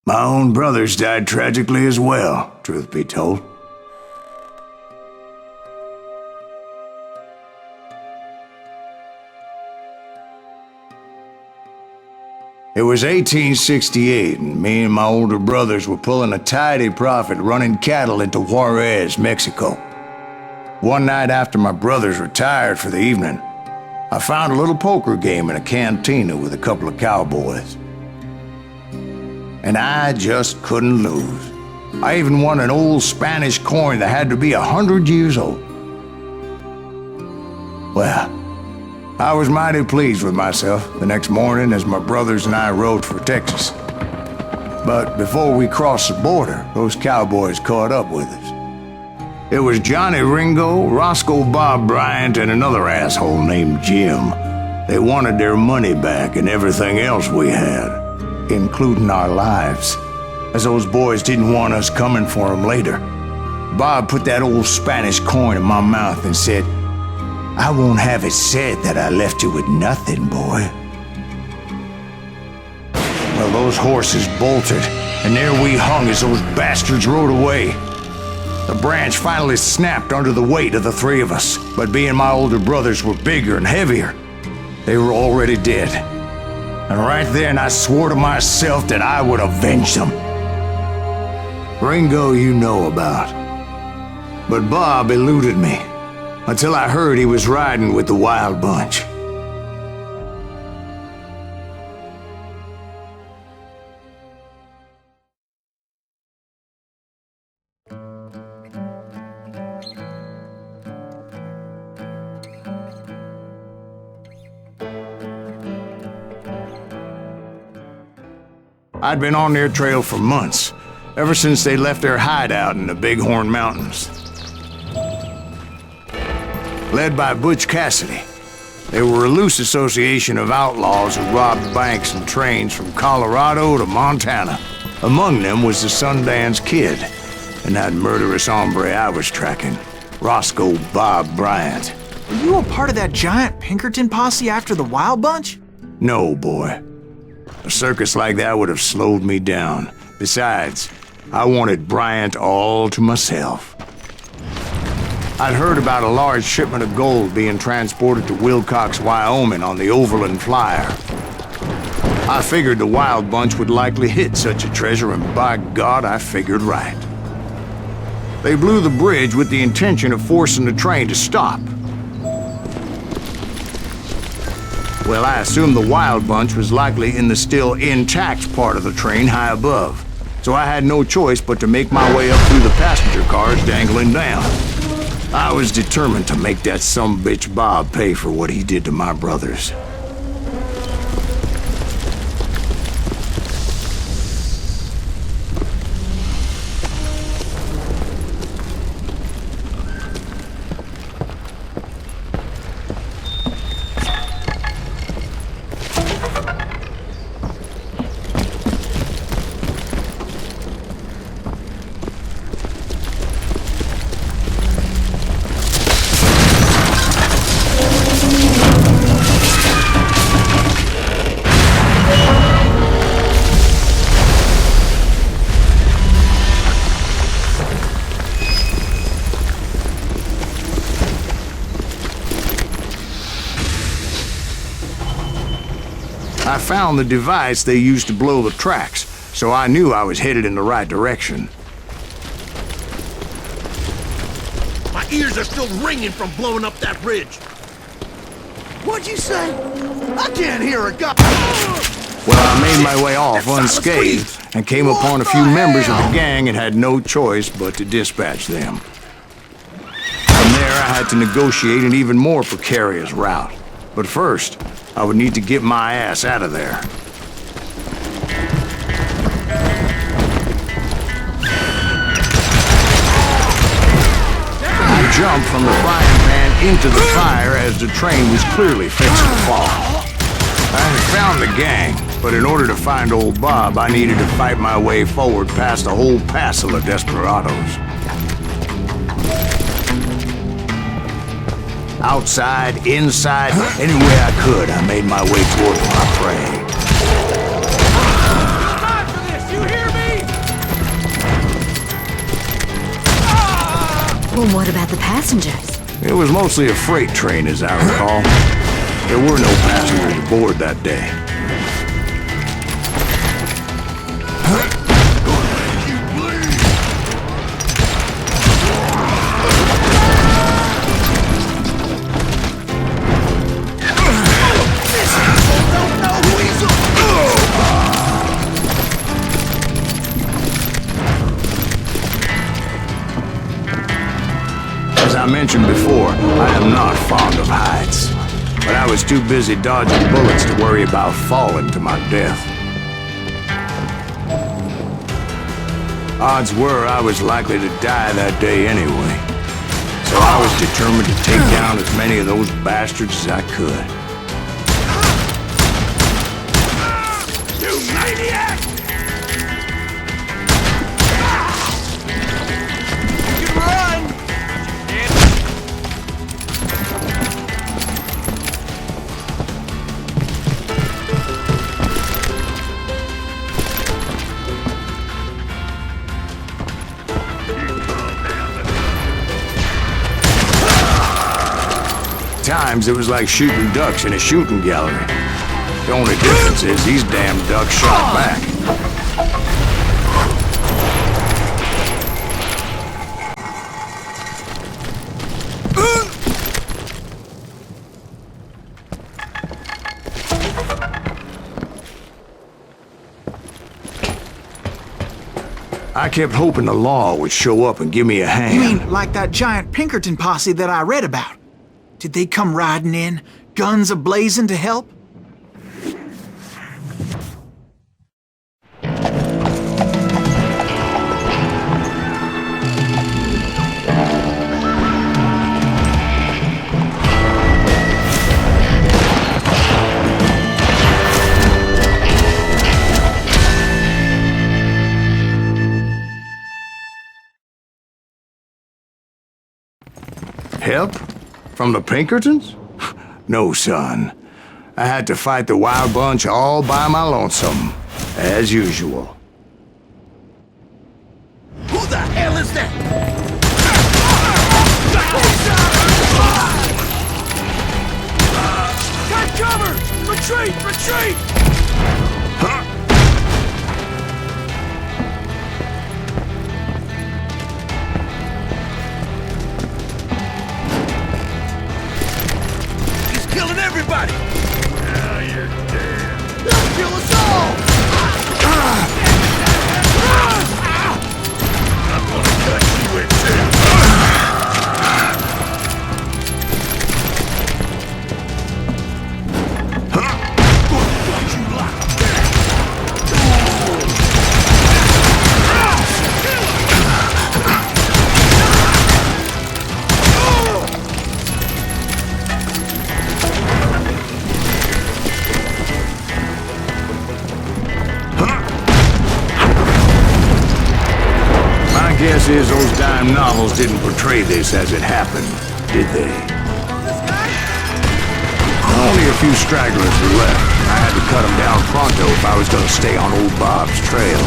My own brothers died tragically as well, truth be told. It was 1868, and me and my older brothers were pulling a tidy profit running cattle into Juarez, Mexico. One night after my brothers retired for the evening, I found a little poker game in a cantina with a couple of cowboys. And I just couldn't lose. I even won an old Spanish coin that had to be 100 years old. Well, I was mighty pleased with myself the next morning as my brothers and I rode for Texas. But before we crossed the border, those cowboys caught up with us. It was Johnny Ringo, Roscoe Bob Bryant, and another asshole named Jim. They wanted their money back and everything else we had, including our lives, as those boys didn't want us coming for them later. Bob put that old Spanish coin in my mouth and said, "I won't have it said that I left you with nothing, boy." Well, those horses bolted, and there we hung as those bastards rode away. The branch finally snapped under the weight of the three of us, but being my older brothers were bigger and heavier, they were already dead. And right then I swore to myself that I would avenge them. Ringo you know about, but Bob eluded me until I heard he was riding with the Wild Bunch. I'd been on their trail for months, ever since they left their hideout in the Bighorn Mountains. Led by Butch Cassidy, they were a loose association of outlaws who robbed banks and trains from Colorado to Montana. Among them was the Sundance Kid, and that murderous hombre I was tracking, Roscoe Bob Bryant. Were you a part of that giant Pinkerton posse after the Wild Bunch? No, boy. A circus like that would have slowed me down. Besides, I wanted Bryant all to myself. I'd heard about a large shipment of gold being transported to Wilcox, Wyoming on the Overland Flyer. I figured the Wild Bunch would likely hit such a treasure, and by God, I figured right. They blew the bridge with the intention of forcing the train to stop. Well, I assumed the Wild Bunch was likely in the still intact part of the train high above, so I had no choice but to make my way up through the passenger cars dangling down. I was determined to make that sumbitch Bob pay for what he did to my brothers. I found the device they used to blow the tracks, so I knew I was headed in the right direction. My ears are still ringing from blowing up that ridge. What'd you say? I can't hear a gun. Well, I made my way off unscathed and came upon a few members of the gang and had no choice but to dispatch them. From there, I had to negotiate an even more precarious route. But first, I would need to get my ass out of there. I jumped from the frying pan into the fire as the train was clearly fixing to fall. I had found the gang, but in order to find old Bob, I needed to fight my way forward past a whole passel of desperados. Outside, inside, any way I could, I made my way towards my prey. Time for this, you hear me? Well, what about the passengers? It was mostly a freight train, as I recall. There were no passengers aboard that day. As I mentioned before, I am not fond of heights. But I was too busy dodging bullets to worry about falling to my death. Odds were I was likely to die that day anyway. So I was determined to take down as many of those bastards as I could. You maniac! You can run! Times it was like shooting ducks in a shooting gallery. The only difference is these damn ducks shot back. I kept hoping the law would show up and give me a hand. You mean like that giant Pinkerton posse that I read about? Did they come riding in, guns a-blazing to help? Help? From the Pinkertons? No, son. I had to fight the wild bunch all by my lonesome, as usual. Who the hell is that? Got cover! Retreat! Retreat! He's killing everybody! Now you're dead. They'll kill us all! I'm gonna cut you in two. Guess is those dime novels didn't portray this as it happened, did they? Only a few stragglers were left. I had to cut them down pronto if I was gonna stay on old Bob's trail.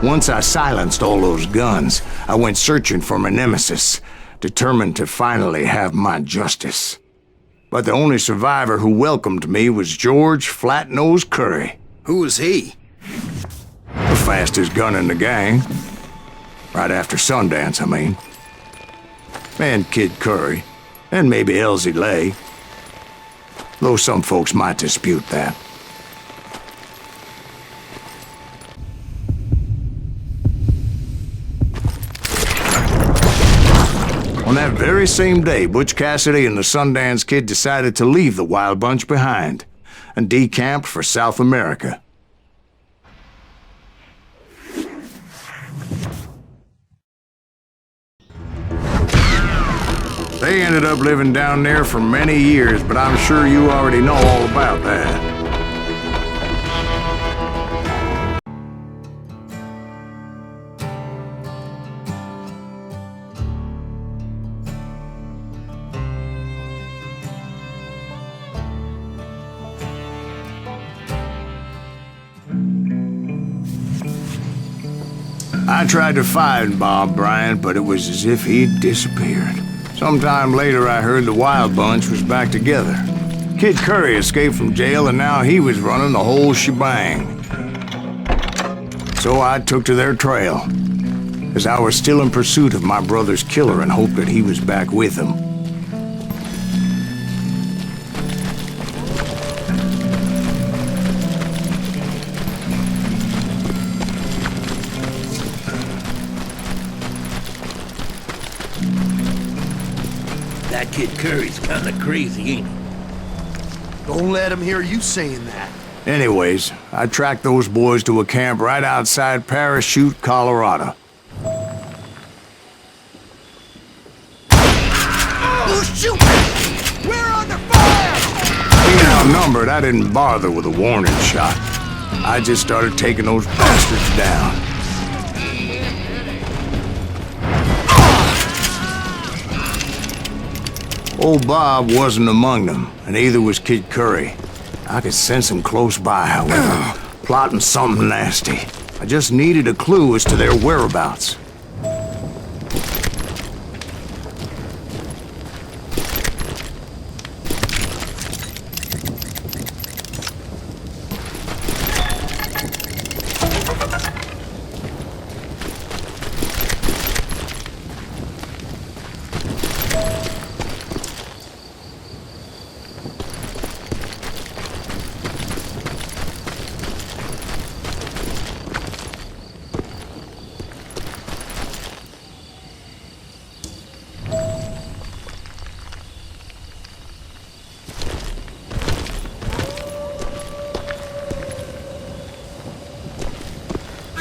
Once I silenced all those guns, I went searching for my nemesis, determined to finally have my justice. But the only survivor who welcomed me was George Flat-Nosed Curry. Who was he? The fastest gun in the gang. Right after Sundance, I mean. And Kid Curry. And maybe Elsie Lay. Though some folks might dispute that. On that very same day, Butch Cassidy and the Sundance Kid decided to leave the Wild Bunch behind and decamped for South America. They ended up living down there for many years, but I'm sure you already know all about that. I tried to find Bob Bryant, but it was as if he'd disappeared. Sometime later, I heard the Wild Bunch was back together. Kid Curry escaped from jail, and now he was running the whole shebang. So I took to their trail, as I was still in pursuit of my brother's killer and hoped that he was back with him. That Kid Curry's kinda crazy, ain't he? Don't let him hear you saying that. Anyways, I tracked those boys to a camp right outside Parachute, Colorado. Who's shooting? We're under fire! Being outnumbered, I didn't bother with a warning shot. I just started taking those bastards down. Old Bob wasn't among them, and neither was Kid Curry. I could sense him close by, however, plotting something nasty. I just needed a clue as to their whereabouts.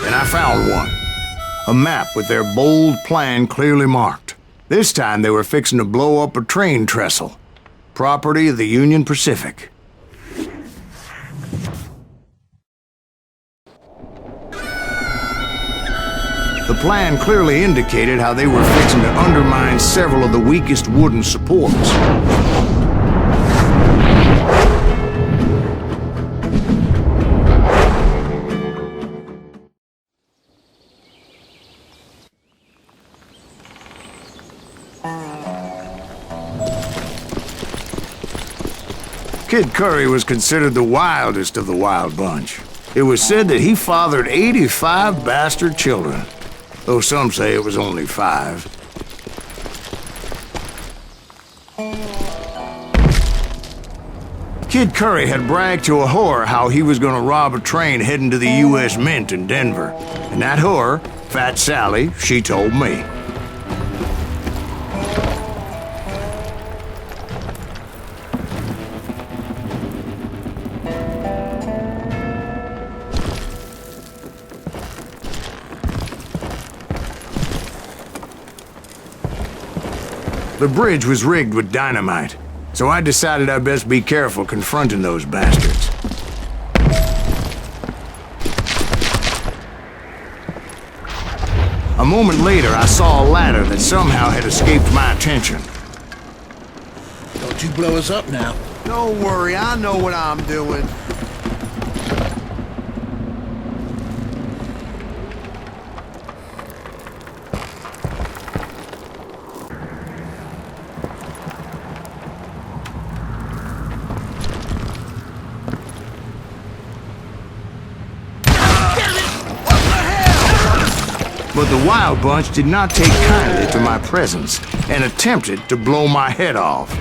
I found one. A map with their bold plan clearly marked. This time they were fixing to blow up a train trestle. Property of the Union Pacific. The plan clearly indicated how they were fixing to undermine several of the weakest wooden supports. Kid Curry was considered the wildest of the Wild Bunch. It was said that he fathered 85 bastard children, though some say it was only 5. Kid Curry had bragged to a whore how he was gonna rob a train heading to the U.S. Mint in Denver. And that whore, Fat Sally, she told me. The bridge was rigged with dynamite, so I decided I'd best be careful confronting those bastards. A moment later, I saw a ladder that somehow had escaped my attention. Don't you blow us up now. Don't worry, I know what I'm doing. But the Wild Bunch did not take kindly to my presence and attempted to blow my head off.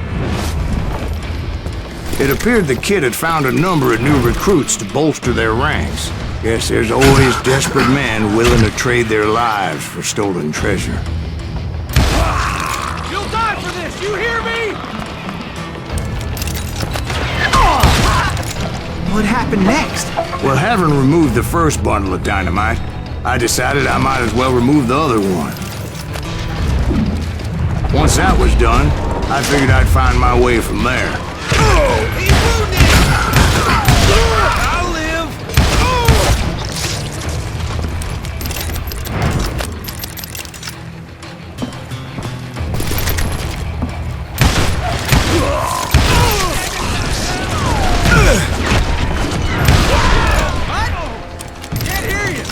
It appeared the kid had found a number of new recruits to bolster their ranks. Guess there's always desperate men willing to trade their lives for stolen treasure. You You hear me? What happened next? Well, having removed the first bundle of dynamite, I decided I might as well remove the other one. Once that was done, I figured I'd find my way from there. He's wounded! I'll live! What? Can't hear you!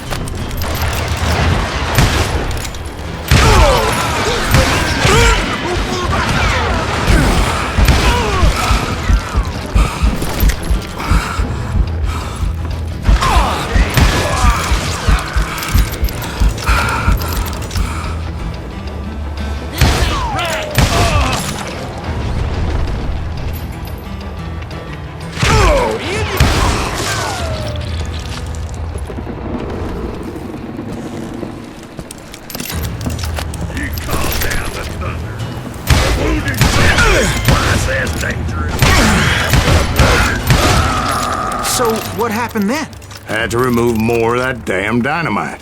So, what happened then? Had to remove more of that damn dynamite.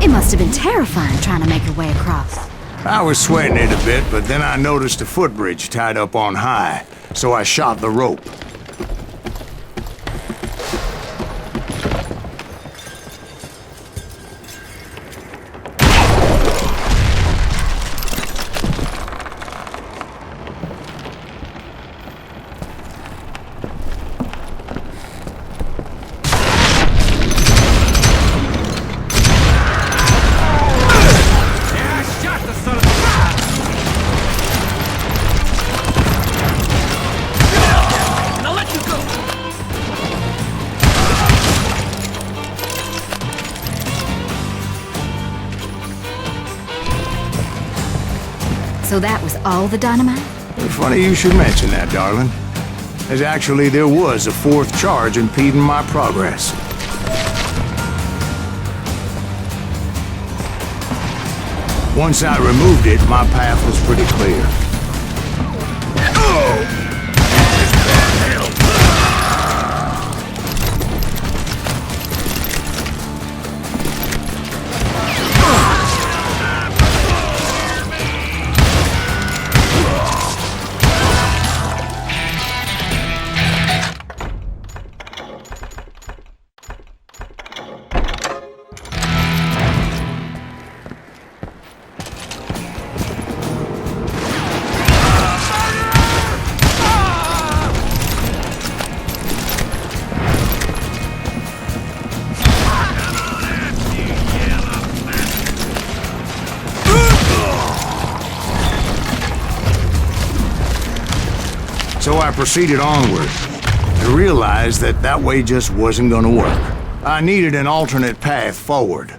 It must have been terrifying trying to make your way across. I was sweating it a bit, but then I noticed a footbridge tied up on high, so I shot the rope. So that was all the dynamite? Funny you should mention that, darling. As actually there was a fourth charge impeding my progress. Once I removed it, my path was pretty clear. So I proceeded onward and realized that that way just wasn't gonna work. I needed an alternate path forward.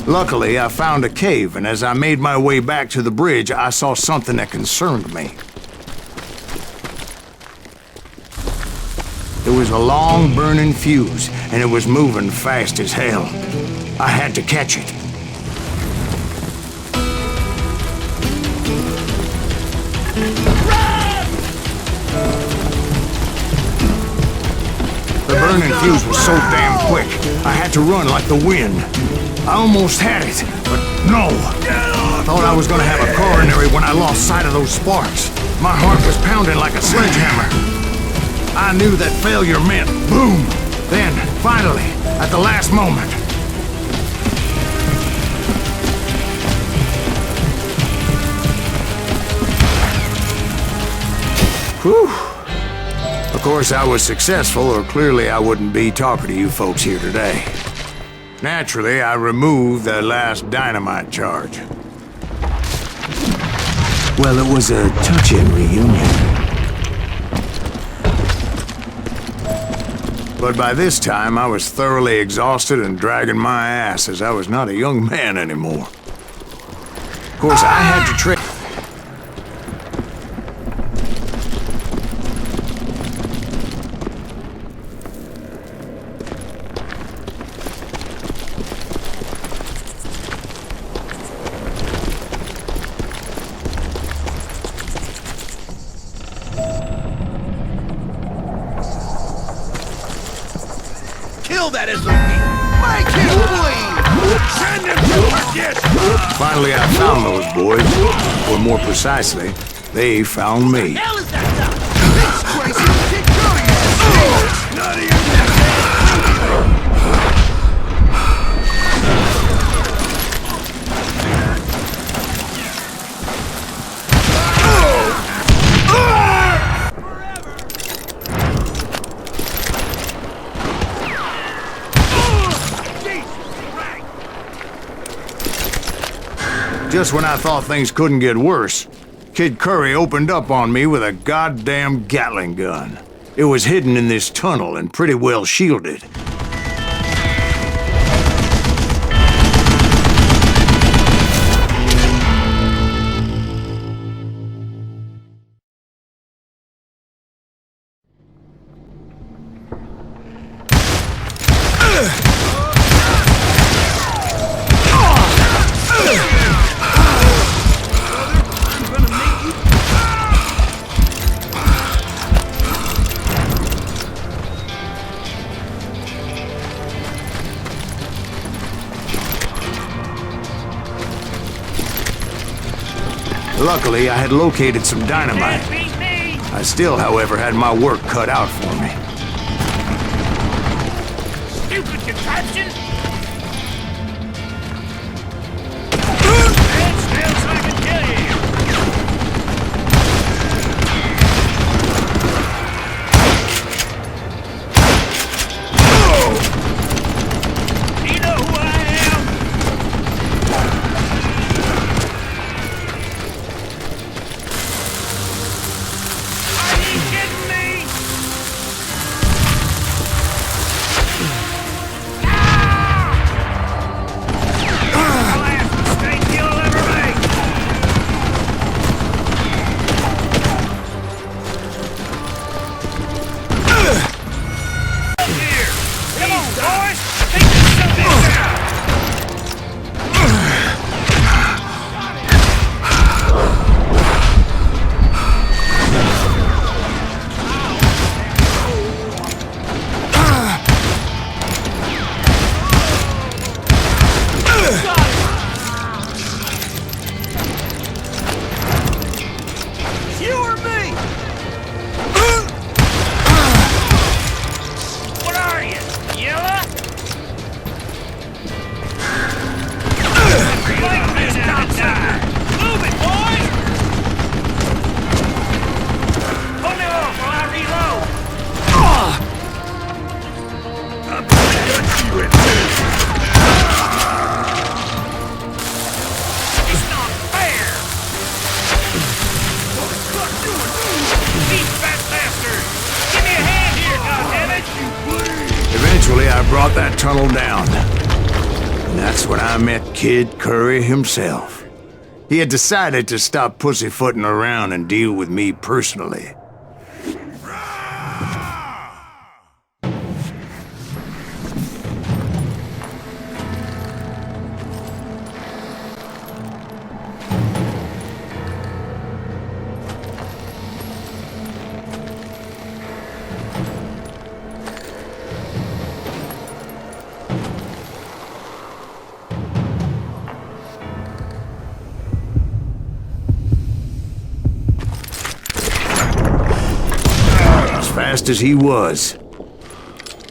Luckily, I found a cave, and as I made my way back to the bridge, I saw something that concerned me. It was a long, burning fuse, and it was moving fast as hell. I had to catch it. The burning fuse was so damn quick, I had to run like the wind. I almost had it, but no. I thought I was gonna have a coronary when I lost sight of those sparks. My heart was pounding like a sledgehammer. I knew that failure meant boom. Then, finally, at the last moment. Whew. Of course, I was successful, or clearly I wouldn't be talking to you folks here today. Naturally, I removed the last dynamite charge. Well, it was a touching reunion. But by this time, I was thoroughly exhausted and dragging my ass as I was not a young man anymore. Of course, I had to trick. Kill that SOB! Make him bleed! Send him to perdition! Finally, I found those boys. Or more precisely, they found me. Hell is that stuff? This crazy kid Curry is none of your Just when I thought things couldn't get worse, Kid Curry opened up on me with a goddamn Gatling gun. It was hidden in this tunnel and pretty well shielded. Luckily, I had located some dynamite. I still, however, had my work cut out for me. stupid contraption! Stand still so I can kill you! Do you know who I am? Are you kidding me? Last mistake you'll ever make! Here! Come on, boys! Take this something down! You or me? What are you? Yellow? Fight this outside! Move it, boys! Pull me off while I reload! I'm gonna gut you in this! It's not fair! These fat bastards! Give me a hand here, goddammit! Eventually, I brought that tunnel down. And that's when I met Kid Curry himself. He had decided to stop pussyfooting around and deal with me personally. fast as he was.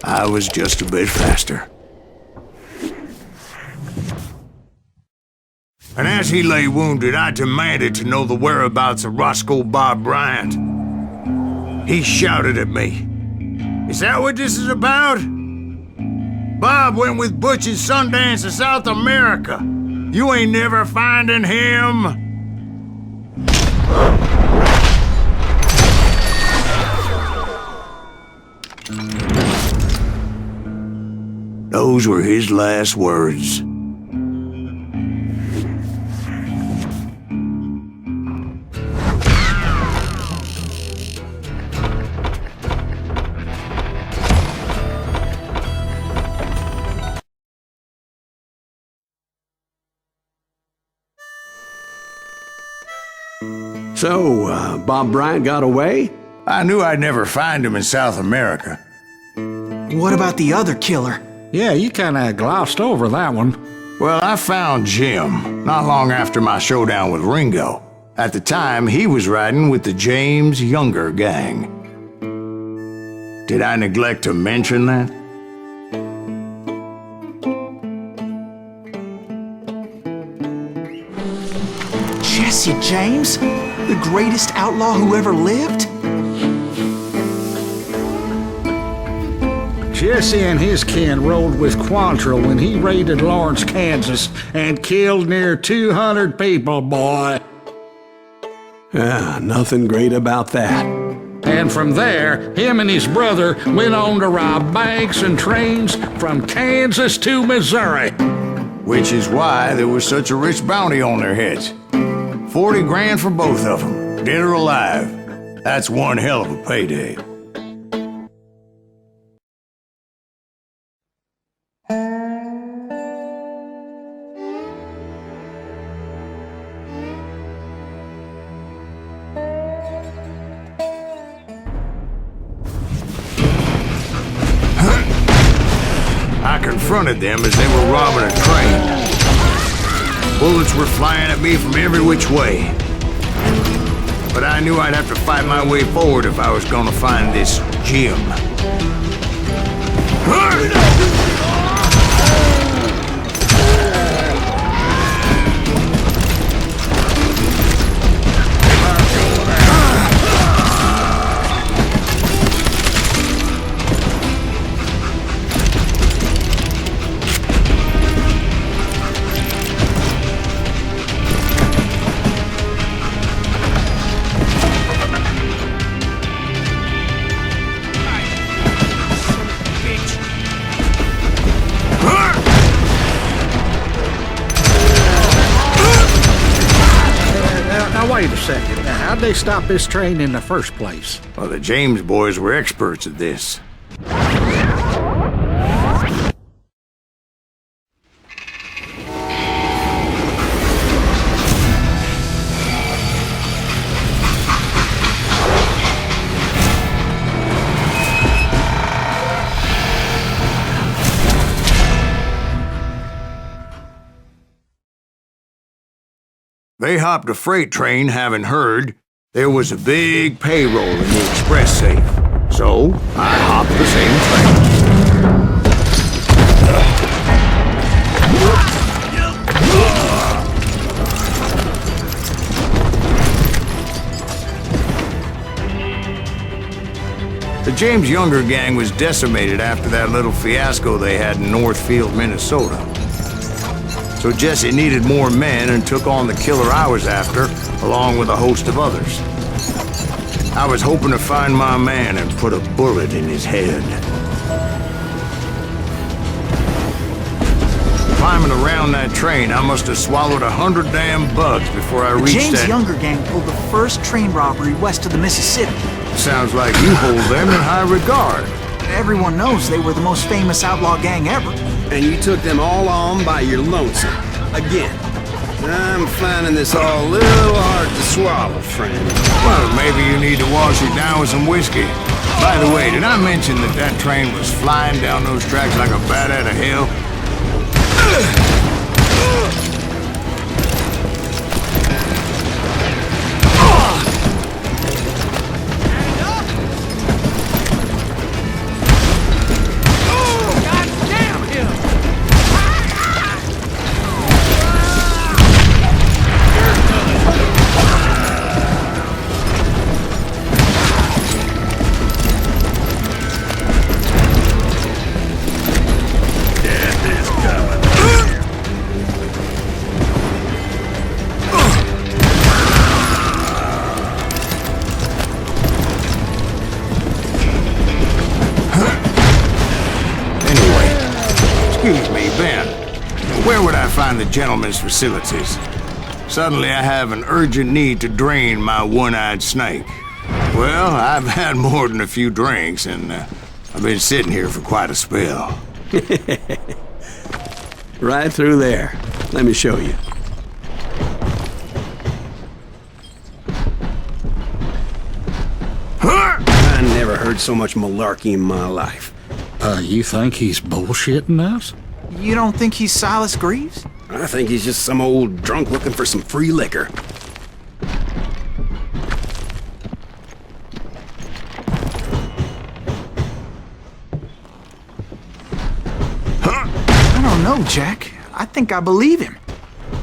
I was just a bit faster. And as he lay wounded, I demanded to know the whereabouts of Roscoe Bob Bryant. He shouted at me, "Is that what this is about? Bob went with Butch and Sundance to South America. You ain't never finding him." Those were his last words. So, Bob Bryant got away? I knew I'd never find him in South America. What about the other killer? Yeah, you kinda glossed over that one. Well, I found Jim not long after my showdown with Ringo. At the time, he was riding with the James Younger gang. Did I neglect to mention that? Jesse James? The greatest outlaw who ever lived? Jesse and his kin rode with Quantrill when he raided Lawrence, Kansas, and killed near 200 people, boy. Nothing great about that. And from there, him and his brother went on to rob banks and trains from Kansas to Missouri. Which is why there was such a rich bounty on their heads. 40 grand for both of them, dead or alive. That's one hell of a payday. I confronted them as they were robbing a train. Bullets were flying at me from every which way. But I knew I'd have to fight my way forward if I was gonna find this Jim. Now wait a second. Now, how'd they stop this train in the first place? Well, the James boys were experts at this. They hopped a freight train, having heard there was a big payroll in the express safe. So, I hopped the same train. The James Younger gang was decimated after that little fiasco they had in Northfield, Minnesota. So Jesse needed more men and took on the killer I was after, along with a host of others. I was hoping to find my man and put a bullet in his head. Climbing around that train, I must have swallowed 100 damn bugs before I The reached James that... Younger gang pulled the first train robbery west of the Mississippi. Sounds like you hold them in high regard. Everyone knows they were the most famous outlaw gang ever. And you took them all on by your lonesome. Again. I'm finding this all a little hard to swallow, friend. Well, maybe you need to wash it down with some whiskey. By the way, did I mention that that train was flying down those tracks like a bat out of hell? where would I find the gentleman's facilities? Suddenly I have an urgent need to drain my one-eyed snake. Well, I've had more than a few drinks, and I've been sitting here for quite a spell. Right through there. Let me show you. I never heard so much malarkey in my life. You think he's bullshitting us? You don't think he's Silas Greaves? I think he's just some old drunk looking for some free liquor. I don't know, Jack. I think I believe him.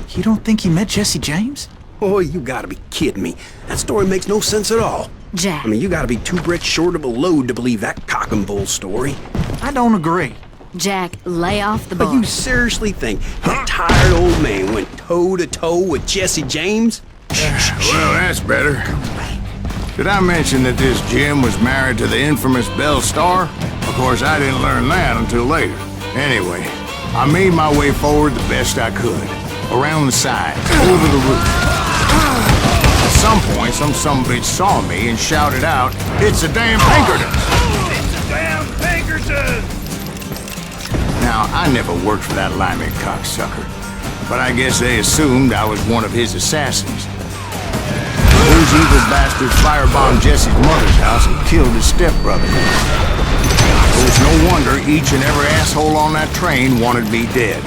You don't think he met Jesse James? Oh, you gotta be kidding me. That story makes no sense at all. Jack. I mean, you gotta be two bricks short of a load to believe that cock and bull story. I don't agree. Jack, lay off the But you book. seriously think that tired old man went toe-to-toe with Jesse James? Well, that's better. Did I mention that this Jim was married to the infamous Belle Starr? Of course, I didn't learn that until later. Anyway, I made my way forward the best I could. Around the sides, over the roof. At some point, some sumbitch saw me and shouted out, "It's a damn Pinkerton!" It's a damn Pinkerton! Now, I never worked for that limey cocksucker, but I guess they assumed I was one of his assassins. Those evil bastards firebombed Jesse's mother's house and killed his stepbrother. It was no wonder each and every asshole on that train wanted me dead.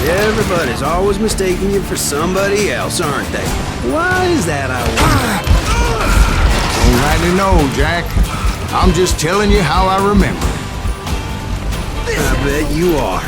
Everybody's always mistaking you for somebody else, aren't they? Why is that, I wonder? Don't rightly know, Jack. I'm just telling you how I remember. I bet you are.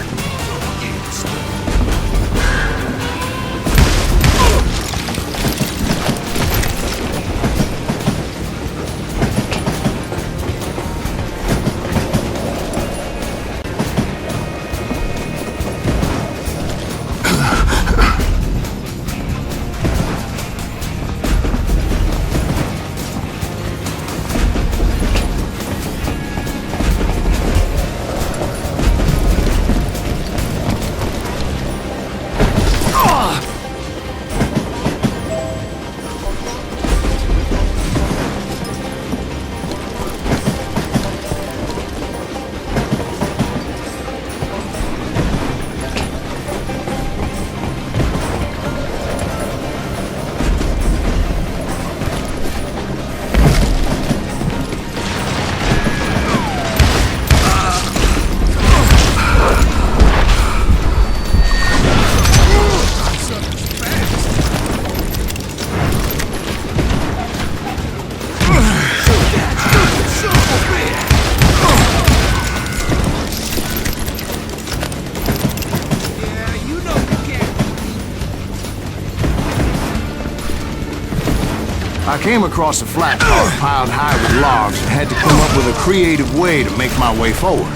I came across a flat car piled high with logs and had to come up with a creative way to make my way forward.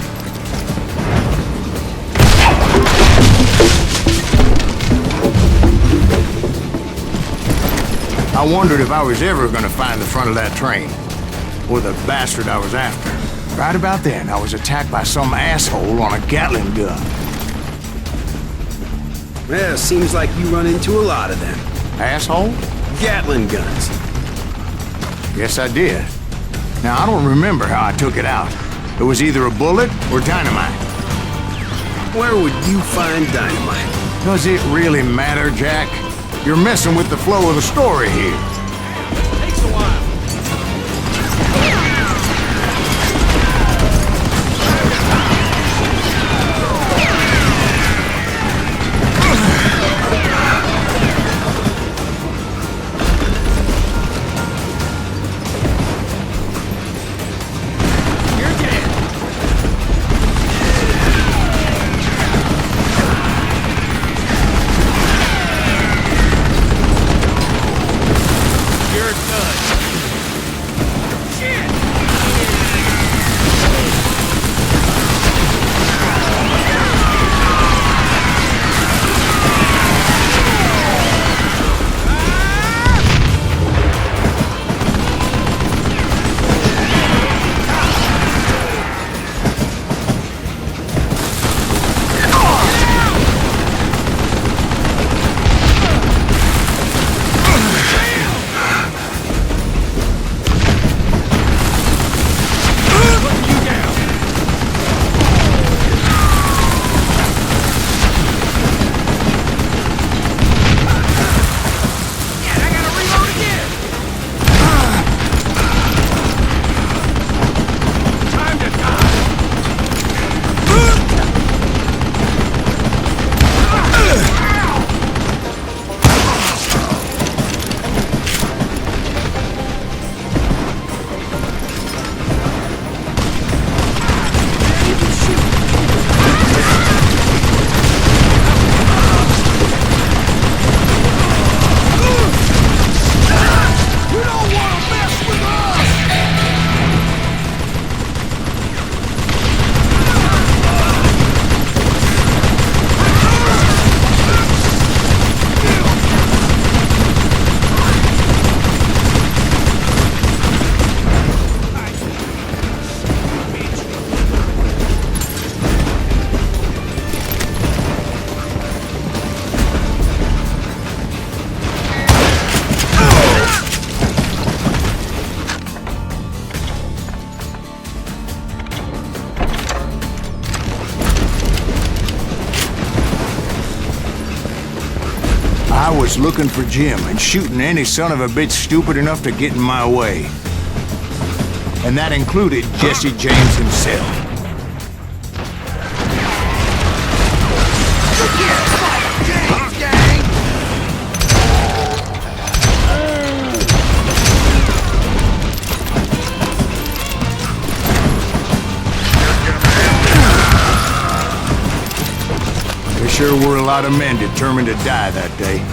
I wondered if I was ever going to find the front of that train, or the bastard I was after. Right about then, I was attacked by some asshole on a Gatling gun. Well, seems like you run into a lot of them. Asshole? Gatling guns. Yes, I did. Now, I don't remember how I took it out. It was either a bullet or dynamite. Where would you find dynamite? Does it really matter, Jack? You're messing with the flow of the story here. Takes a while. You're done. Shit! just looking for Jim and shooting any son of a bitch stupid enough to get in my way. And that included Jesse James himself. There sure were a lot of men determined to die that day.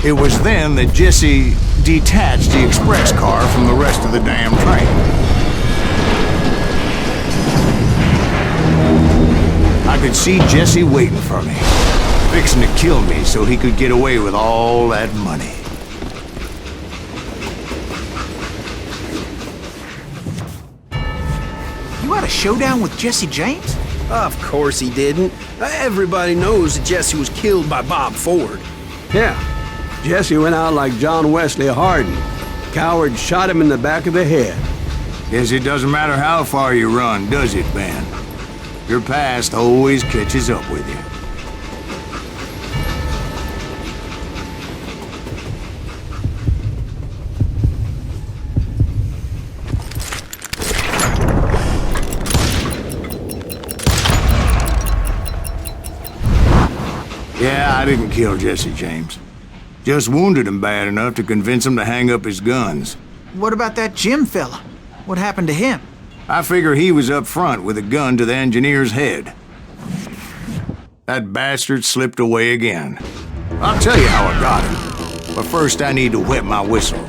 It was then that Jesse detached the express car from the rest of the damn train. I could see Jesse waiting for me, fixing to kill me so he could get away with all that money. You had a showdown with Jesse James? Of course he didn't. Everybody knows that Jesse was killed by Bob Ford. Yeah. Jesse went out like John Wesley Hardin. Coward shot him in the back of the head. Guess it doesn't matter how far you run, does it, Ben? Your past always catches up with you. Yeah, I didn't kill Jesse James. Just wounded him bad enough to convince him to hang up his guns. What about that Jim fella? What happened to him? I figure he was up front with a gun to the engineer's head. That bastard slipped away again. I'll tell you how I got him. But first I need to wet my whistle.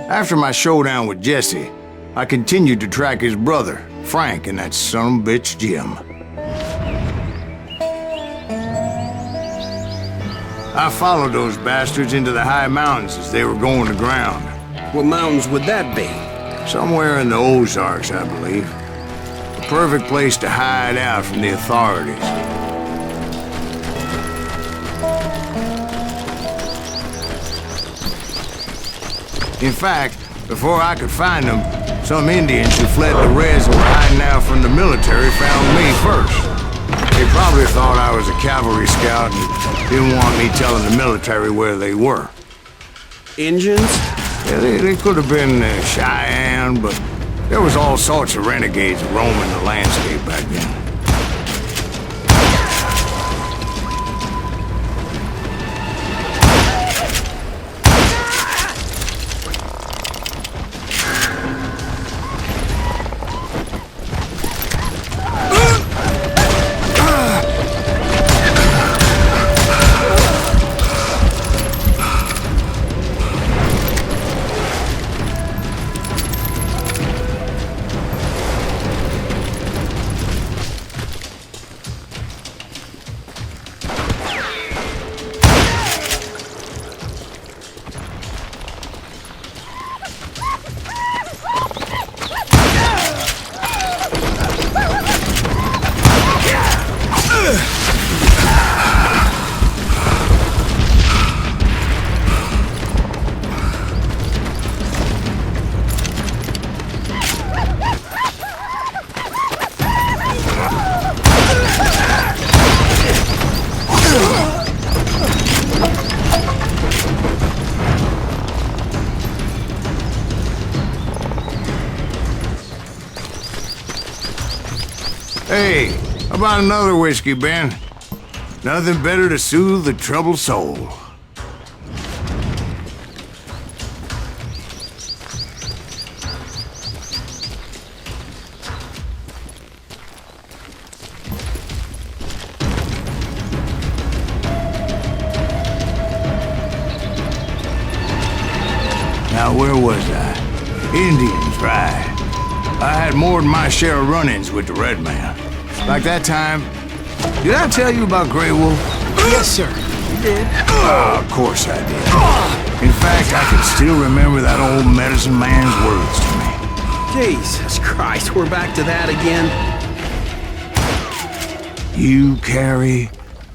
After my showdown with Jesse, I continued to track his brother, Frank, and that son of a bitch, Jim. I followed those bastards into the high mountains as they were going to ground. What mountains would that be? Somewhere in the Ozarks, I believe. The perfect place to hide out from the authorities. In fact, before I could find them, some Indians who fled the Reds and were hiding out from the military found me first. They probably thought I was a cavalry scout and didn't want me telling the military where they were. Injuns? Yeah, they could have been Cheyenne, but there was all sorts of renegades roaming the landscape back then. Hey, how about another whiskey, Ben? Nothing better to soothe the troubled soul. Now, where was I? Indians, right. I had more than my share of run-ins with the red man. Like that time... Did I tell you about Grey Wolf? Yes, sir. You did. Of course I did. In fact, I can still remember that old medicine man's words to me. Jesus Christ, we're back to that again. You carry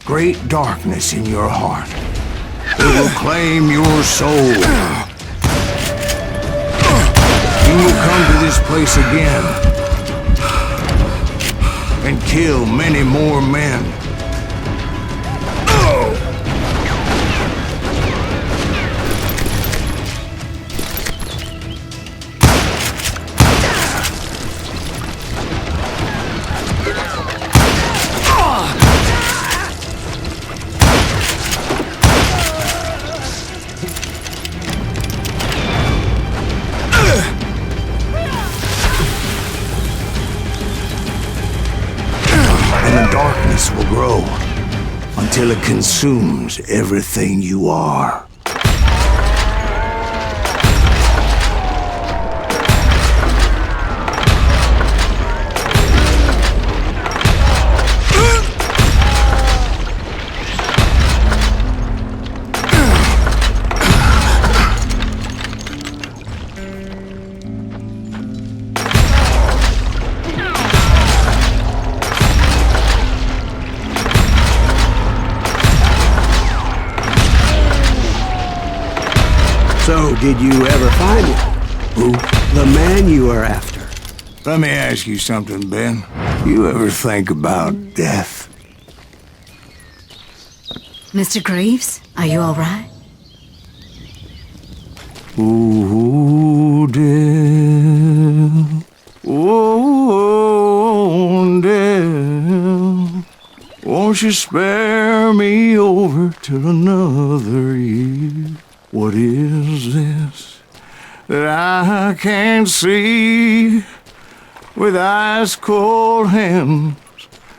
great darkness in your heart. It will claim your soul. You will come to this place again and kill many more men. Will grow until it consumes everything you are. So, did you ever find him? Who? The man you are after. Let me ask you something, Ben. You ever think about death? Mr. Greaves, are you all right? Oh, death. Oh, death. Won't you spare me over till another year? What is this that I can't see with ice cold hands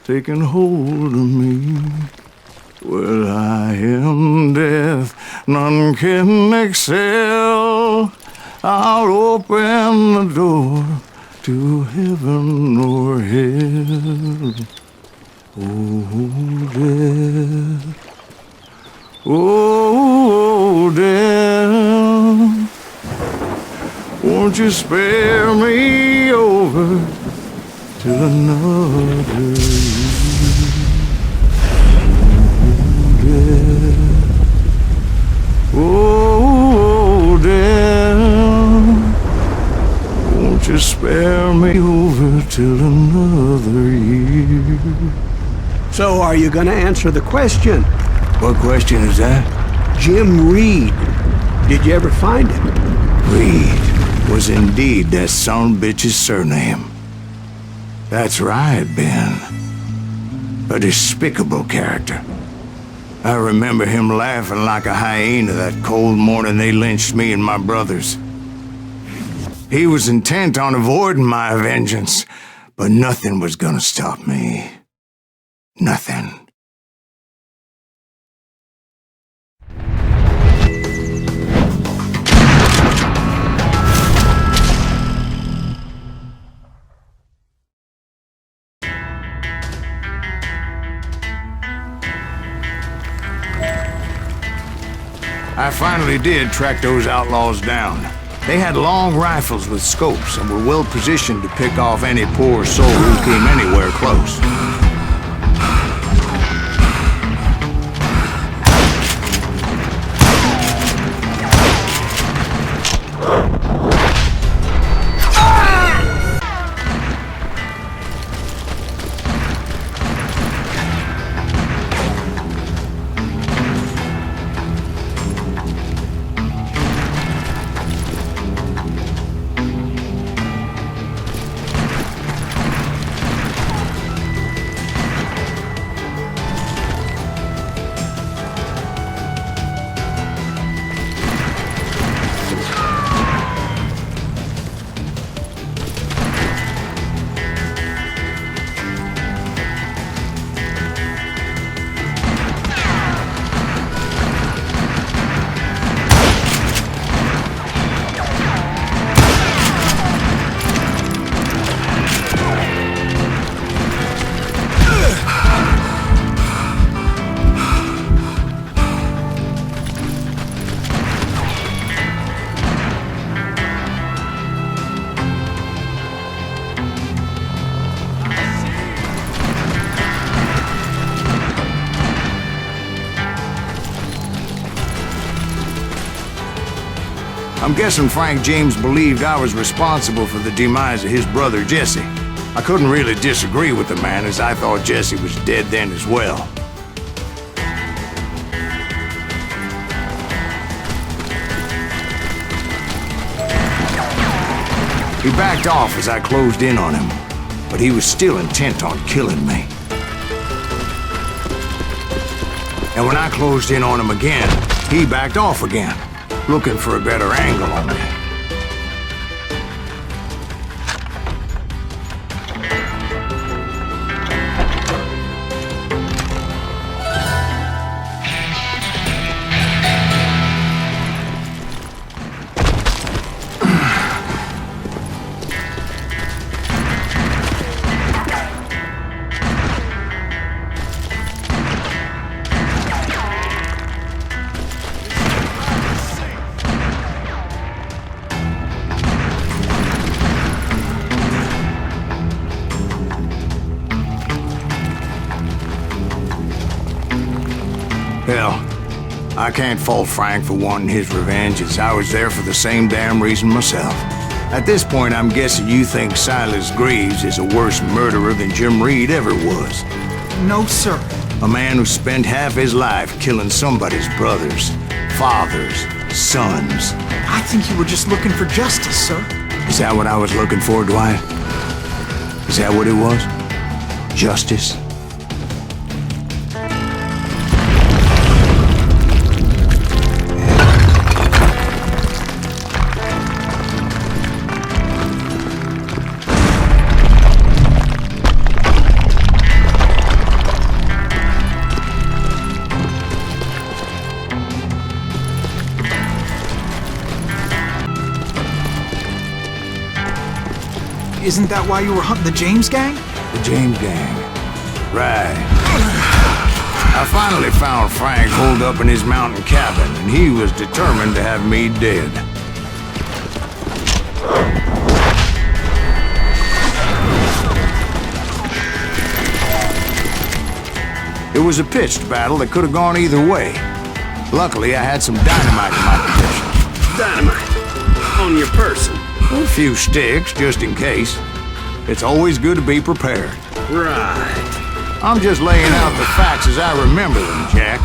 taking hold of me? Well, I am death, none can excel. I'll open the door to heaven or hell. Oh, death. Oh, death, won't you spare me over till another year? Oh, death, won't you spare me over till another year? So, are you gonna answer the question? What question is that? Jim Reed. Did you ever find him? Reed was indeed that son of a bitch's surname. That's right, Ben. A despicable character. I remember him laughing like a hyena that cold morning they lynched me and my brothers. He was intent on avoiding my vengeance, but nothing was gonna stop me. Nothing. I finally did track those outlaws down. They had long rifles with scopes and were well positioned to pick off any poor soul who came anywhere close. I'm guessing Frank James believed I was responsible for the demise of his brother Jesse. I couldn't really disagree with the man, as I thought Jesse was dead then as well. He backed off as I closed in on him, but he was still intent on killing me. And when I closed in on him again, he backed off again, looking for a better angle on me. Hell, I can't fault Frank for wanting his revenge, as I was there for the same damn reason myself. At this point, I'm guessing you think Silas Greaves is a worse murderer than Jim Reed ever was. No, sir. A man who spent half his life killing somebody's brothers, fathers, sons. I think you were just looking for justice, sir. Is that what I was looking for, Dwight? Is that what it was? Justice? Isn't that why you were hunting the James gang? The James gang. Right. I finally found Frank holed up in his mountain cabin, and he was determined to have me dead. It was a pitched battle that could have gone either way. Luckily, I had some dynamite in my possession. Dynamite? On your person? A few sticks, just in case. It's always good to be prepared. Right. I'm just laying out the facts as I remember them, Jack.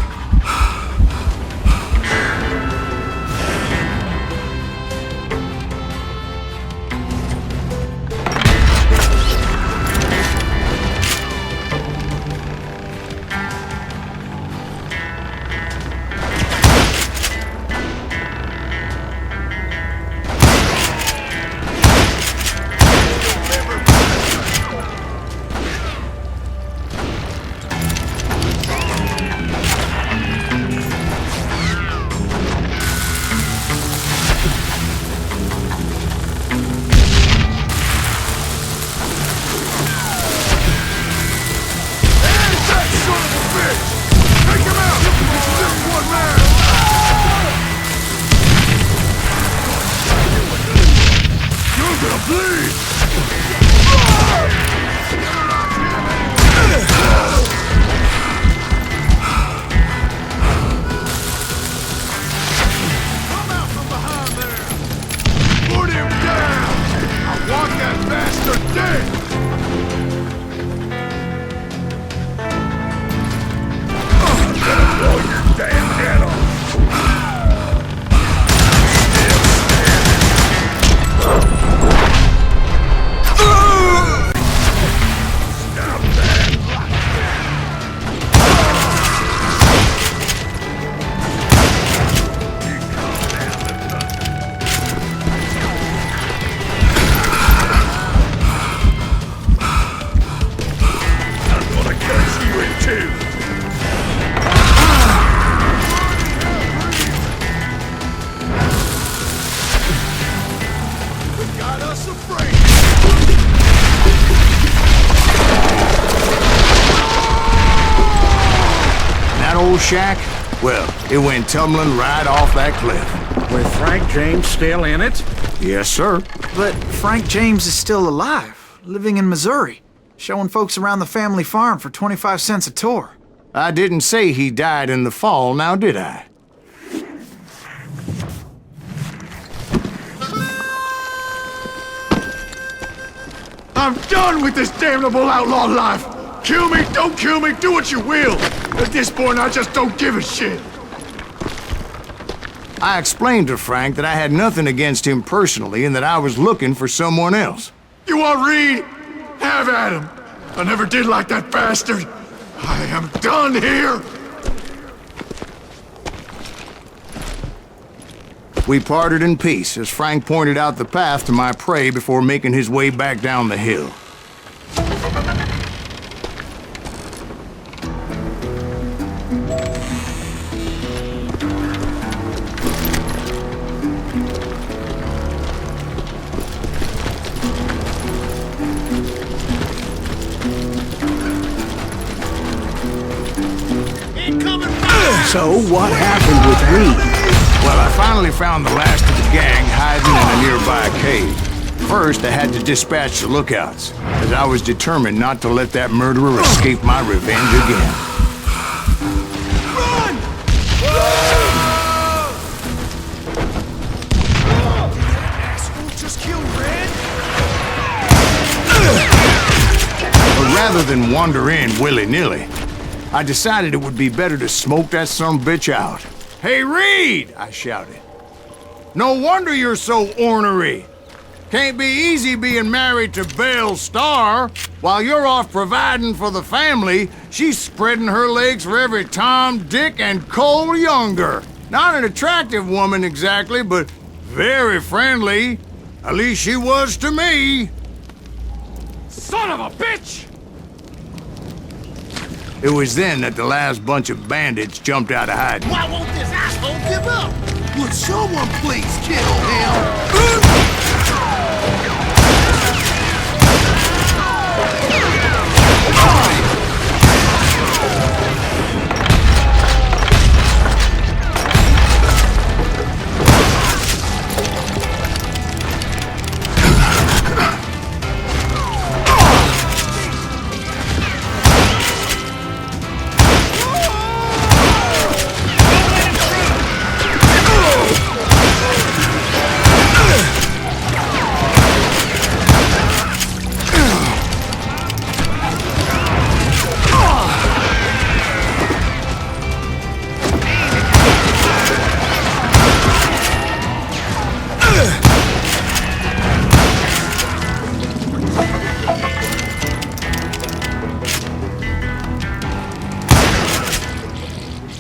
Shack? Well, it went tumbling right off that cliff. With Frank James still in it? Yes, sir. But Frank James is still alive, living in Missouri, showing folks around the family farm for 25 cents a tour. I didn't say he died in the fall, now did I? I'm done with this damnable outlaw life! Kill me, don't kill me, do what you will! At this point, I just don't give a shit! I explained to Frank that I had nothing against him personally and that I was looking for someone else. You want Reed? Have at him! I never did like that bastard! I am done here! We parted in peace as Frank pointed out the path to my prey before making his way back down the hill. So, what happened with Reed? Well, I finally found the last of the gang hiding in a nearby cave. First, I had to dispatch the lookouts, as I was determined not to let that murderer escape my revenge again. Run! Asshole just killed Red? But rather than wander in willy-nilly, I decided it would be better to smoke that sumbitch out. "Hey, Reed!" I shouted. "No wonder you're so ornery. Can't be easy being married to Belle Starr. While you're off providing for the family, she's spreading her legs for every Tom, Dick, and Cole Younger. Not an attractive woman exactly, but very friendly. At least she was to me." Son of a bitch! It was then that the last bunch of bandits jumped out of hiding. Why won't this asshole give up? Would someone please kill him?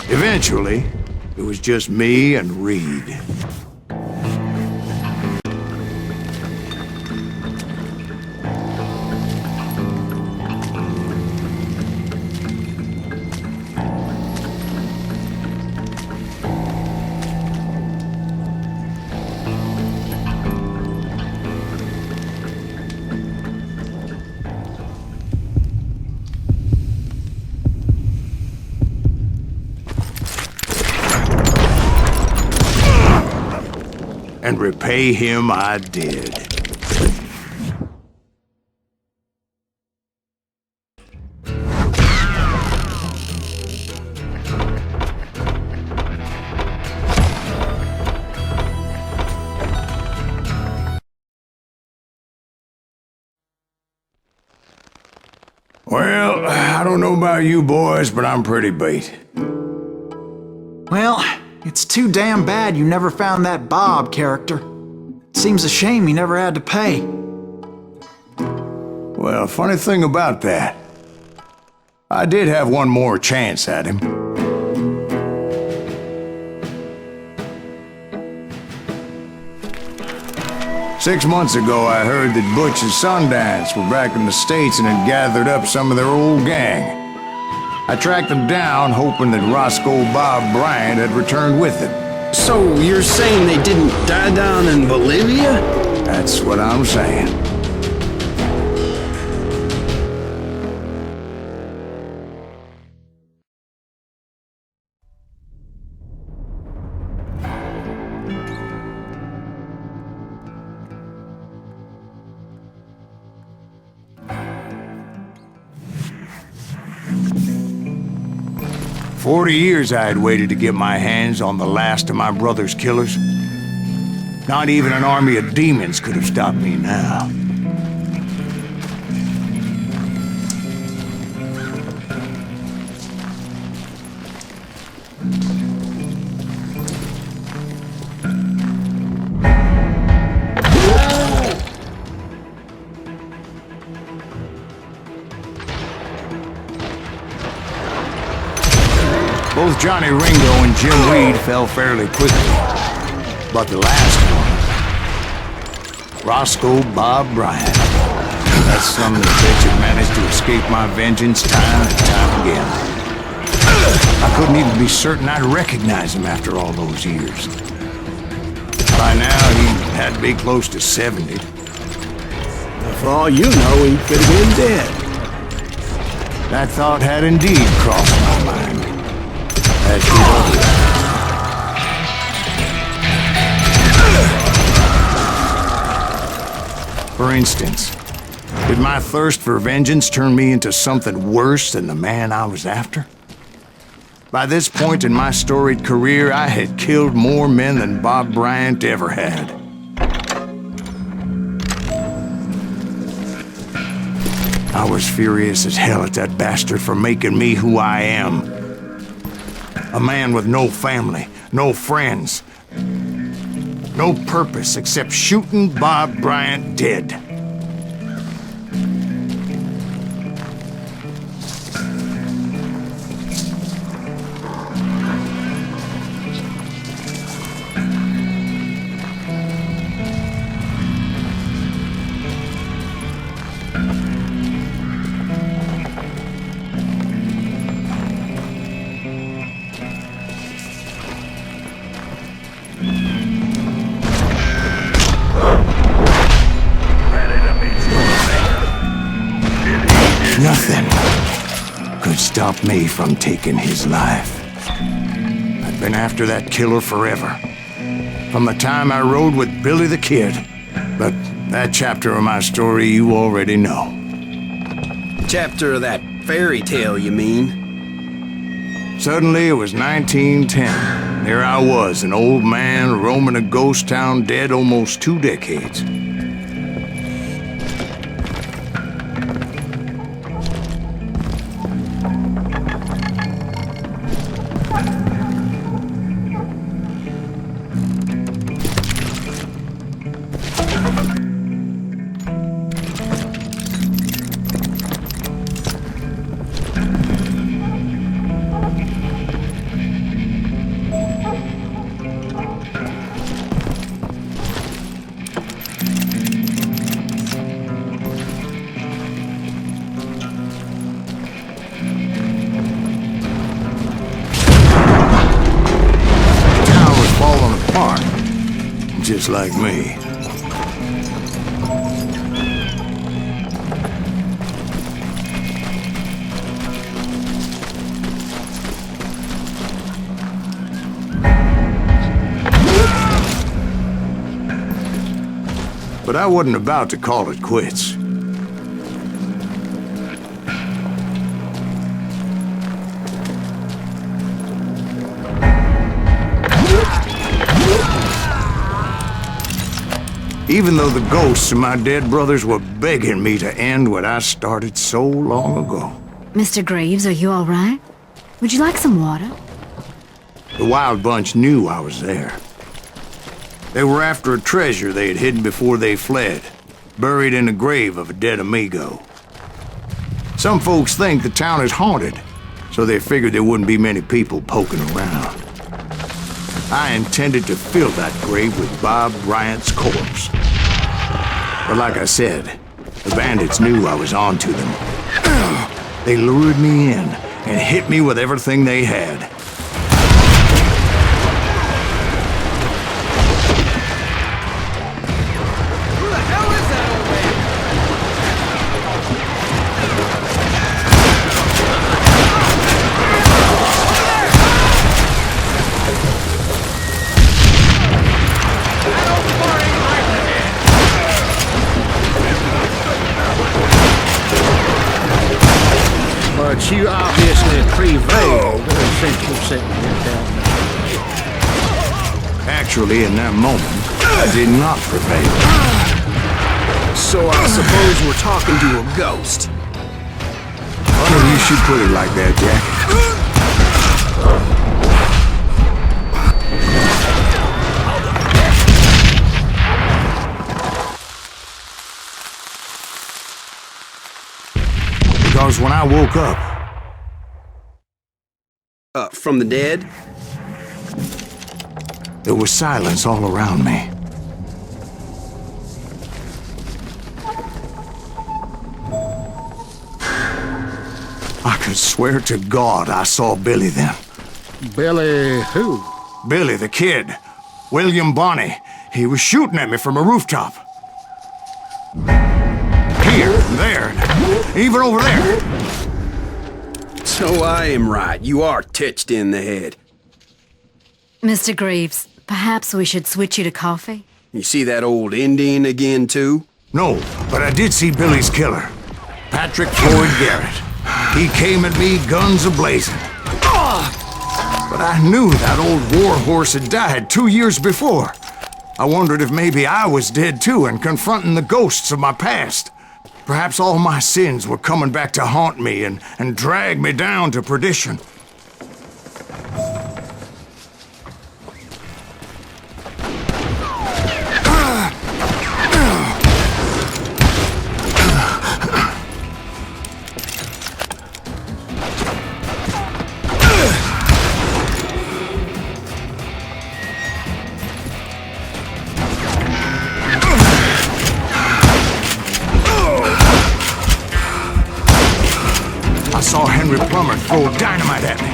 Eventually, it was just me and Reed. And repay him I did. Well, I don't know about you boys, but I'm pretty beat. Well, it's too damn bad you never found that Bob character. Seems a shame you never had to pay. Well, funny thing about that, I did have one more chance at him. Six months ago, I heard that Butch and Sundance were back in the States and had gathered up some of their old gang. I tracked them down, hoping that Roscoe Bob Bryant had returned with them. So you're saying they didn't die down in Bolivia? That's what I'm saying. For 40 years I had waited to get my hands on the last of my brother's killers. Not even an army of demons could have stopped me now. Johnny Ringo and Jim Reed fell fairly quickly. But the last one, Roscoe Bob Bryant, that son of a bitch had managed to escape my vengeance time and time again. I couldn't even be certain I'd recognize him after all those years. By now, he had to be close to 70. For all you know, he could have been dead. That thought had indeed crossed my mind, as did others. For instance, did my thirst for vengeance turn me into something worse than the man I was after? By this point in my storied career, I had killed more men than Bob Bryant ever had. I was furious as hell at that bastard for making me who I am. A man with no family, no friends, no purpose except shooting Bob Bryant dead. Nothing could stop me from taking his life. I've been after that killer forever. From the time I rode with Billy the Kid. But that chapter of my story you already know. Chapter of that fairy tale, you mean? Suddenly it was 1910. There I was, an old man roaming a ghost town dead almost 2 decades. Just like me. But I wasn't about to call it quits. Even though the ghosts of my dead brothers were begging me to end what I started so long ago. Mr. Graves, are you all right? Would you like some water? The Wild Bunch knew I was there. They were after a treasure they had hidden before they fled, buried in the grave of a dead amigo. Some folks think the town is haunted, so they figured there wouldn't be many people poking around. I intended to fill that grave with Bob Bryant's corpse. But like I said, the bandits knew I was on to them. They lured me in and hit me with everything they had. Who the hell is that old man? But you obviously prevailed since you set me down. Actually, in that moment, I did not prevail. So I suppose we're talking to a ghost. Funny you should put it like that, Jack. Because when I woke up... from the dead? There was silence all around me. I could swear to God I saw Billy then. Billy who? Billy, the kid. William Bonney. He was shooting at me from a rooftop. Here, there, even over there. So I am right. You are touched in the head. Mr. Greaves, perhaps we should switch you to coffee? You see that old Indian again, too? No, but I did see Billy's killer. Patrick Floyd Garrett. He came at me, guns a-blazing. But I knew that old war horse had died 2 years before. I wondered if maybe I was dead too and confronting the ghosts of my past. Perhaps all my sins were coming back to haunt me and drag me down to perdition. I saw Henry Plummer throw dynamite at me.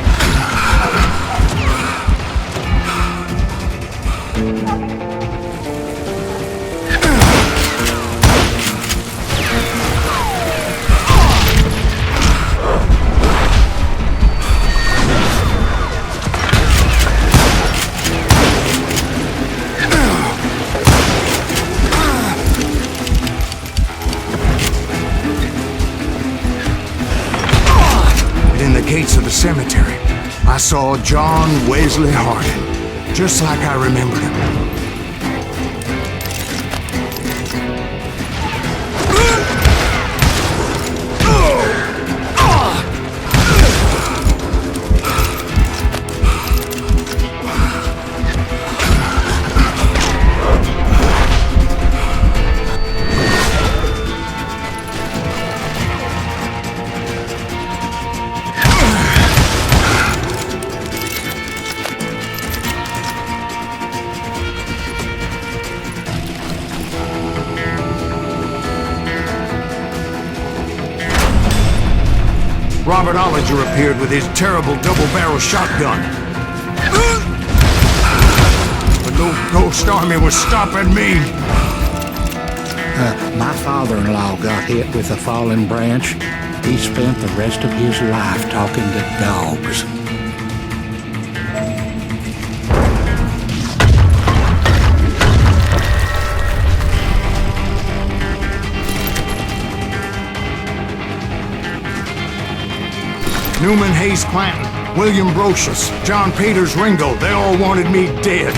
In the gates of the cemetery, I saw John Wesley Hardin, just like I remembered him. Robert Ollinger appeared with his terrible double-barrel shotgun. But no ghost army was stopping me. My father-in-law got hit with a fallen branch. He spent the rest of his life talking to dogs. Newman Hayes Clanton, William Brocious, John Peters Ringo, they all wanted me dead.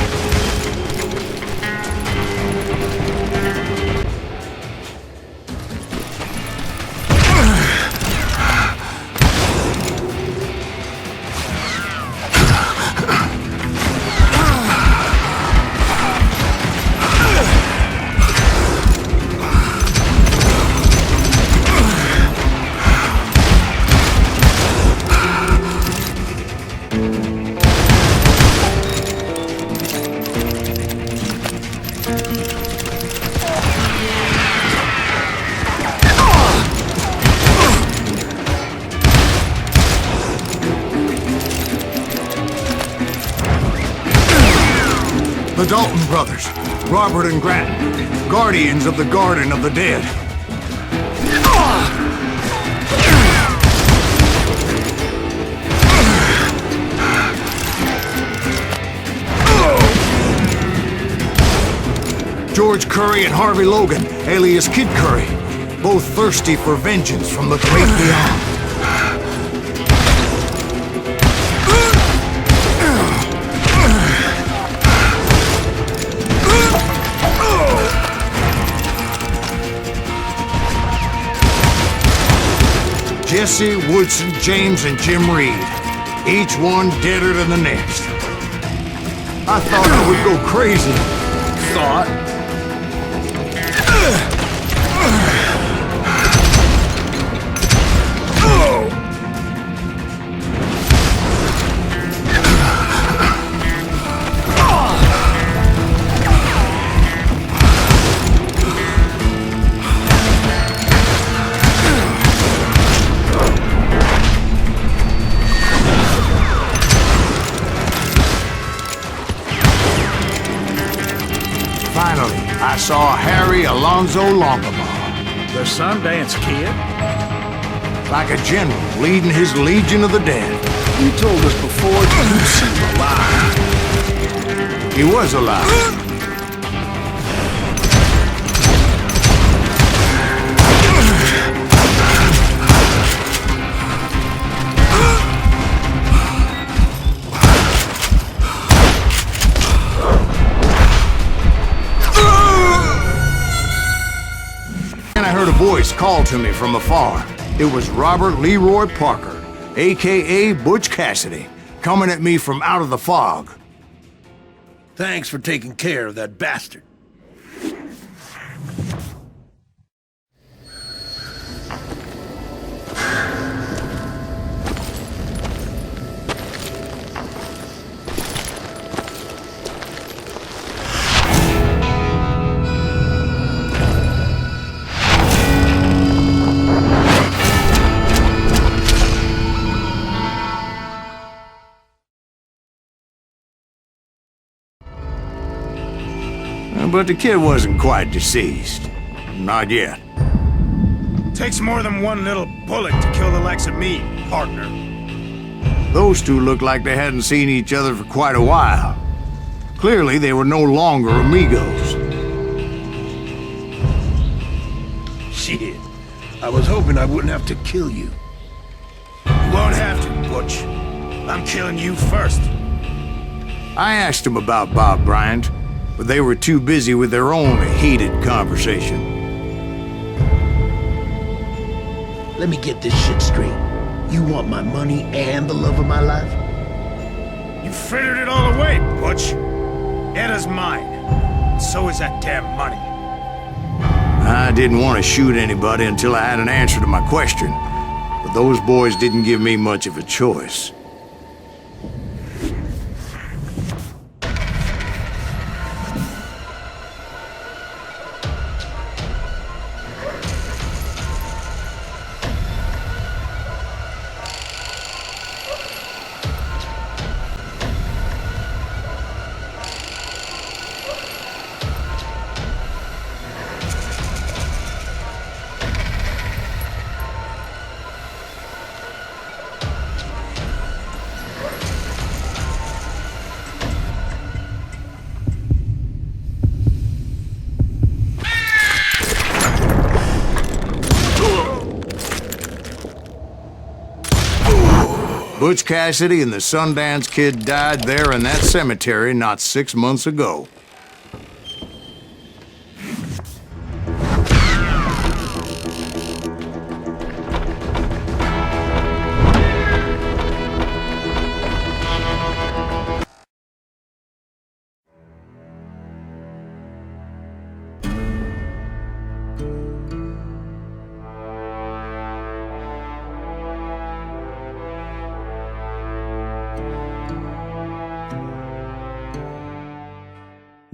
The Dalton brothers, Robert and Grattan, guardians of the Garden of the Dead. George Curry and Harvey Logan, alias Kid Curry, both thirsty for vengeance from the great beyond. Jesse, Woodson, James, and Jim Reed. Each one deader than the next. I thought I would go crazy. Thought? saw Harry Alonzo Longabaugh. The Sundance Kid? Like a general leading his legion of the dead. You told us before you seemed alive. He was alive. And I heard a voice call to me from afar. It was Robert Leroy Parker, a.k.a. Butch Cassidy, coming at me from out of the fog. Thanks for taking care of that bastard. But the kid wasn't quite deceased. Not yet. Takes more than one little bullet to kill the likes of me, partner. Those two looked like they hadn't seen each other for quite a while. Clearly, they were no longer amigos. Shit. I was hoping I wouldn't have to kill you. You won't have to, Butch. I'm killing you first. I asked him about Bob Bryant, but they were too busy with their own heated conversation. Let me get this shit straight. You want my money and the love of my life? You frittered it all away, Butch. Eda's mine. So is that damn money. I didn't want to shoot anybody until I had an answer to my question, but those boys didn't give me much of a choice. Butch Cassidy and the Sundance Kid died there in that cemetery not 6 months ago.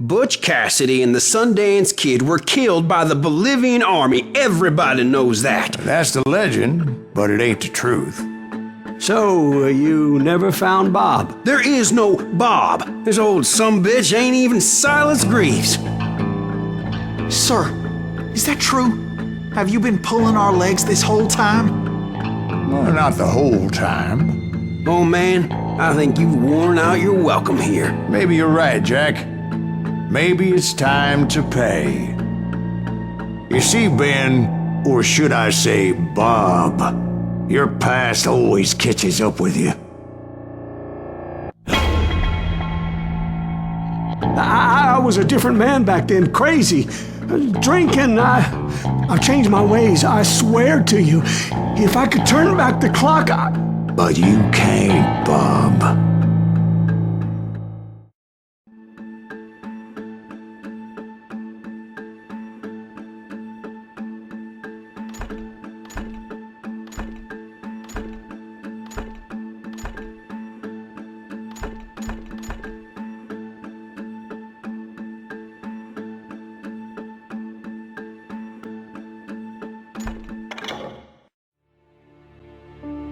Butch Cassidy and the Sundance Kid were killed by the Bolivian army. Everybody knows that. That's the legend, but it ain't the truth. So, you never found Bob? There is no Bob. This old sumbitch ain't even Silas Greaves. Sir, is that true? Have you been pulling our legs this whole time? Well, not the whole time. Oh man, I think you've worn out your welcome here. Maybe you're right, Jack. Maybe it's time to pay. You see, Ben, or should I say Bob, your past always catches up with you. I was a different man back then, crazy. Drinking, I've changed my ways, I swear to you. If I could turn back the clock, But you can't, Bob.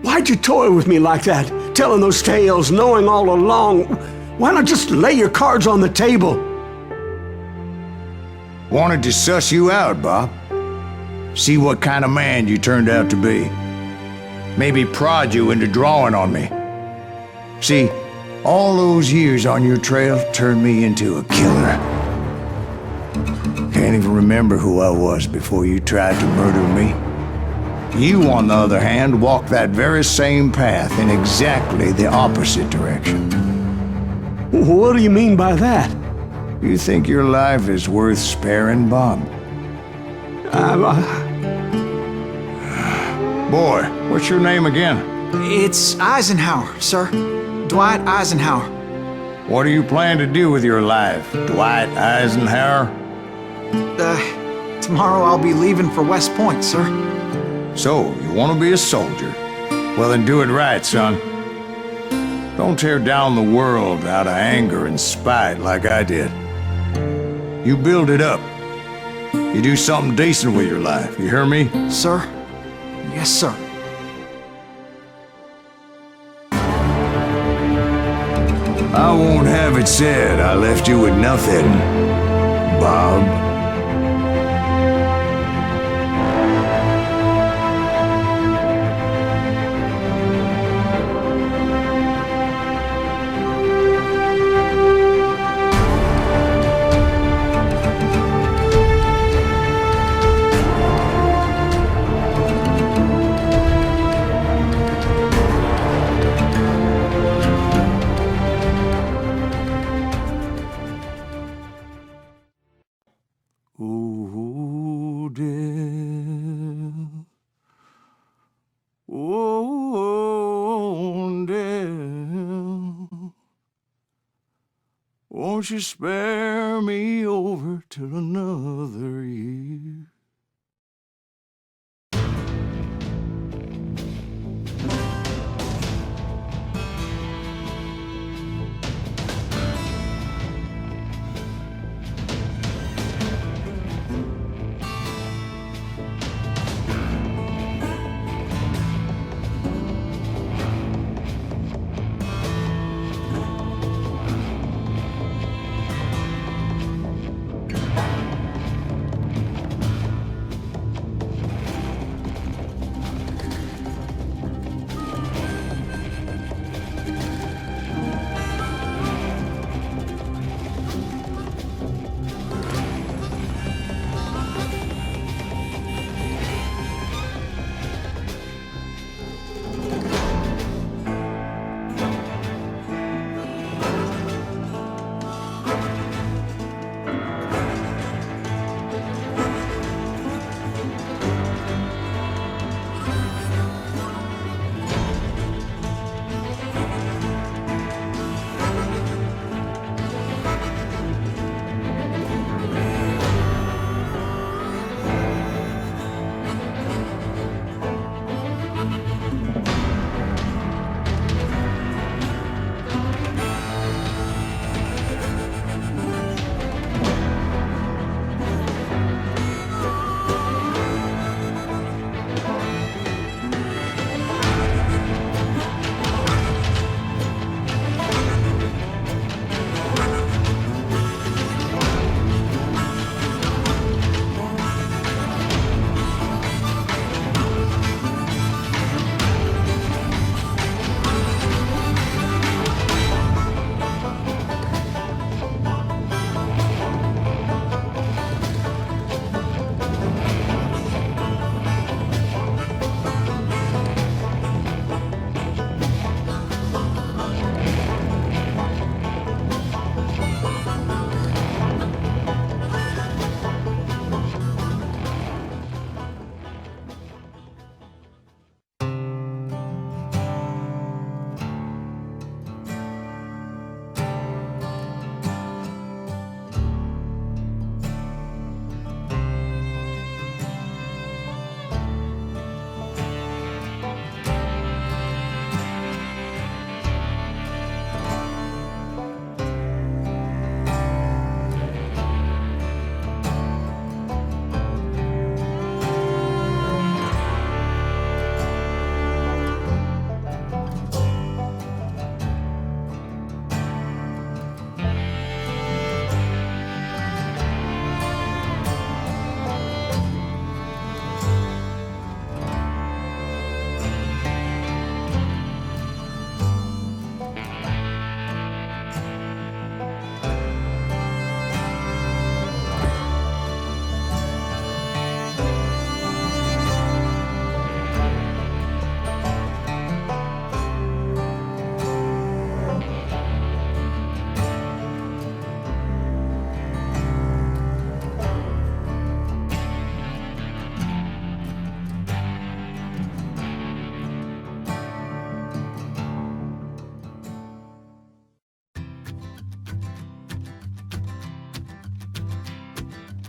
Why'd you toy with me like that? Telling those tales, knowing all along. Why not just lay your cards on the table? Wanted to suss you out, Bob. See what kind of man you turned out to be. Maybe prod you into drawing on me. See, all those years on your trail turned me into a killer. Can't even remember who I was before you tried to murder me. You, on the other hand, walked that very same path in exactly the opposite direction. What do you mean by that? You think your life is worth sparing, Bob? Boy, what's your name again? It's Eisenhower, sir. Dwight Eisenhower. What do you plan to do with your life, Dwight Eisenhower? Tomorrow I'll be leaving for West Point, sir. So, you want to be a soldier? Well, then do it right, son. Don't tear down the world out of anger and spite like I did. You build it up. You do something decent with your life, you hear me? Sir? Yes, sir. I won't have it said I left you with nothing, Bob. Oh, dear. Oh, dear. Won't you spare me over till another year?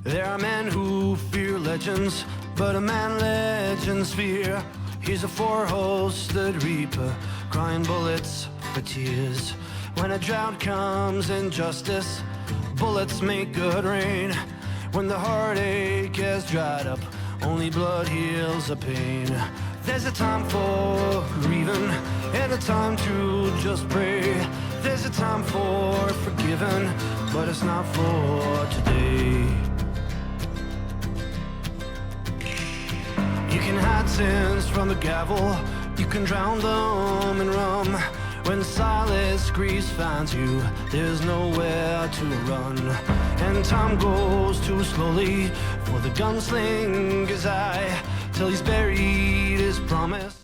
There are men who fear legends, but a man legends fear. He's a four-hosted reaper, crying bullets for tears. When a drought comes in justice, bullets make good rain. When the heartache has dried up, only blood heals the pain. There's a time for grieving and a time to just pray. There's a time for forgiving, but it's not for today. You can hide sins from the gavel, you can drown them in rum. When silence grease finds you, there's nowhere to run. And time goes too slowly for the gunslinger's eye, till he's buried his promise.